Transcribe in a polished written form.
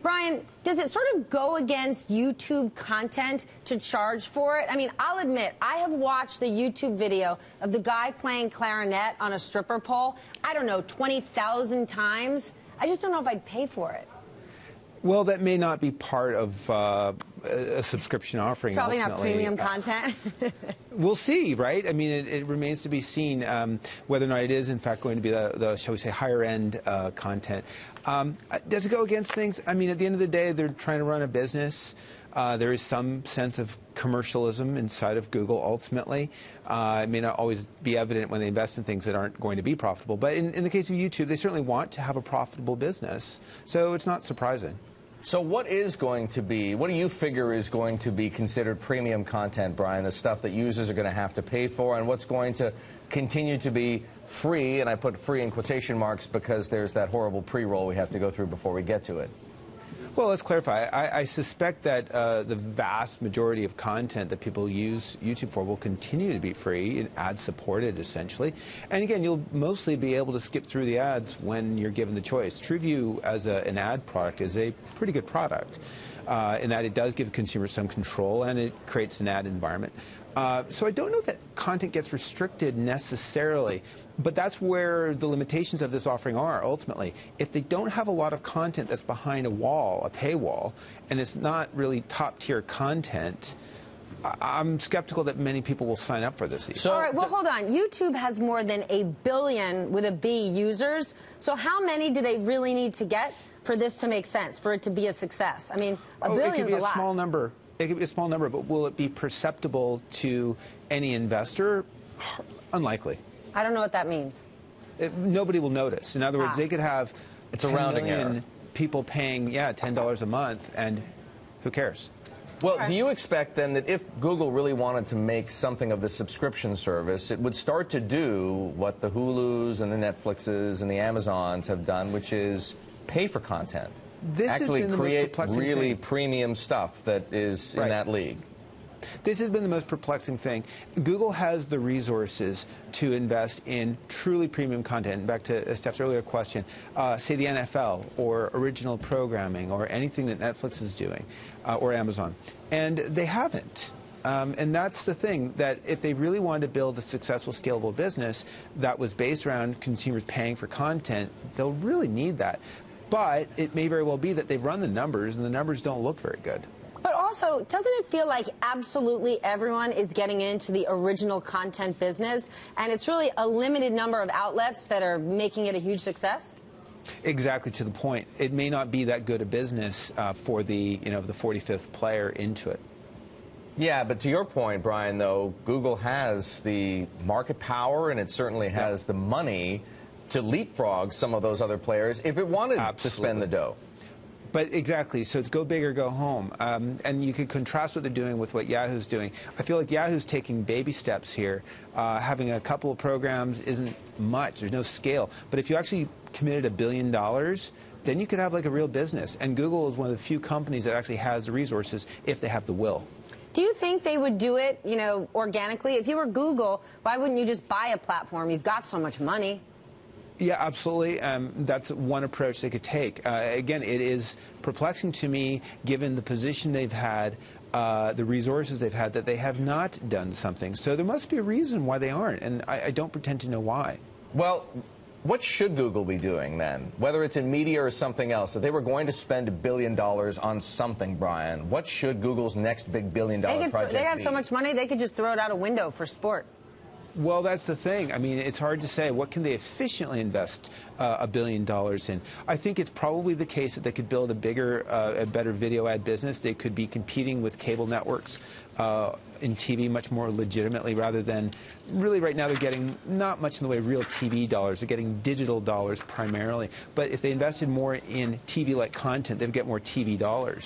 Brian, does it sort of go against YouTube content to charge for it? I mean, I'll admit, I have watched the YouTube video of the guy playing clarinet on a stripper pole, I don't know, 20,000 times. I just don't know if I'd pay for it. Well, that may not be part of a subscription offering. It's probably ultimately. not premium content. We'll see, right? I mean, it remains to be seen whether or not it is, in fact, going to be the shall we say, higher-end content. Does it go against things? I mean, at the end of the day, they're trying to run a business. There is some sense of commercialism inside of Google, ultimately. It may not always be evident when they invest in things that aren't going to be profitable. But in the case of YouTube, they certainly want to have a profitable business. So it's not surprising. So what do you figure is going to be considered premium content, Brian, the stuff that users are going to have to pay for, and what's going to continue to be free, and I put free in quotation marks because there's that horrible pre-roll we have to go through before we get to it? Well, let's clarify. I suspect that the vast majority of content that people use YouTube for will continue to be free and ad-supported, essentially. And again, you'll mostly be able to skip through the ads when you're given the choice. TrueView as an ad product is a pretty good product in that it does give consumers some control and it creates an ad environment. So I don't know that content gets restricted necessarily, but that's where the limitations of this offering are, ultimately. If they don't have a lot of content that's behind a wall, a paywall, and it's not really top-tier content, I'm skeptical that many people will sign up for this. All right, well, hold on. YouTube has more than 1 billion, with a B, users. So how many do they really need to get for this to make sense, for it to be a success? I mean, a billion's a lot. It could be a small number. It could be a small number, but will it be perceptible to any investor? Unlikely. I don't know what that means. Nobody will notice. In other words, they could have 10 million people paying, $10 a month, and who cares? Well, do you expect then that if Google really wanted to make something of the subscription service, it would start to do what the Hulus and the Netflixes and the Amazons have done, which is pay for content? Actually create really premium stuff that is in that league. This has been the most perplexing thing. Google has the resources to invest in truly premium content. Back to Steph's earlier question, say the NFL or original programming or anything that Netflix is doing or Amazon. And they haven't. And that's the thing, that if they really wanted to build a successful, scalable business that was based around consumers paying for content, they'll really need that. But it may very well be that they've run the numbers, and the numbers don't look very good. But also, doesn't it feel like absolutely everyone is getting into the original content business, and it's really a limited number of outlets that are making it a huge success? Exactly, to the point. It may not be that good a business for the 45th player into it. Yeah, but to your point, Brian, though, Google has the market power, and it certainly has the money to leapfrog some of those other players if it wanted to spend the dough. But exactly, so it's go big or go home. And you could contrast what they're doing with what Yahoo's doing. I feel like Yahoo's taking baby steps here. Having a couple of programs isn't much. There's no scale. But if you actually committed $1 billion, then you could have like a real business. And Google is one of the few companies that actually has the resources if they have the will. Do you think they would do it, organically? If you were Google, why wouldn't you just buy a platform? You've got so much money. Yeah, absolutely. That's one approach they could take. Again, it is perplexing to me, given the position they've had, the resources they've had, that they have not done something. So there must be a reason why they aren't, and I don't pretend to know why. Well, what should Google be doing then, whether it's in media or something else? If they were going to spend $1 billion on something, Brian, what should Google's next big billion-dollar project be? They have so much money, they could just throw it out a window for sport. Well, that's the thing. I mean, it's hard to say. What can they efficiently invest $1 billion in? I think it's probably the case that they could build a better video ad business. They could be competing with cable networks in TV much more legitimately, rather than really right now they're getting not much in the way of real TV dollars. They're getting digital dollars primarily. But if they invested more in TV-like content, they'd get more TV dollars.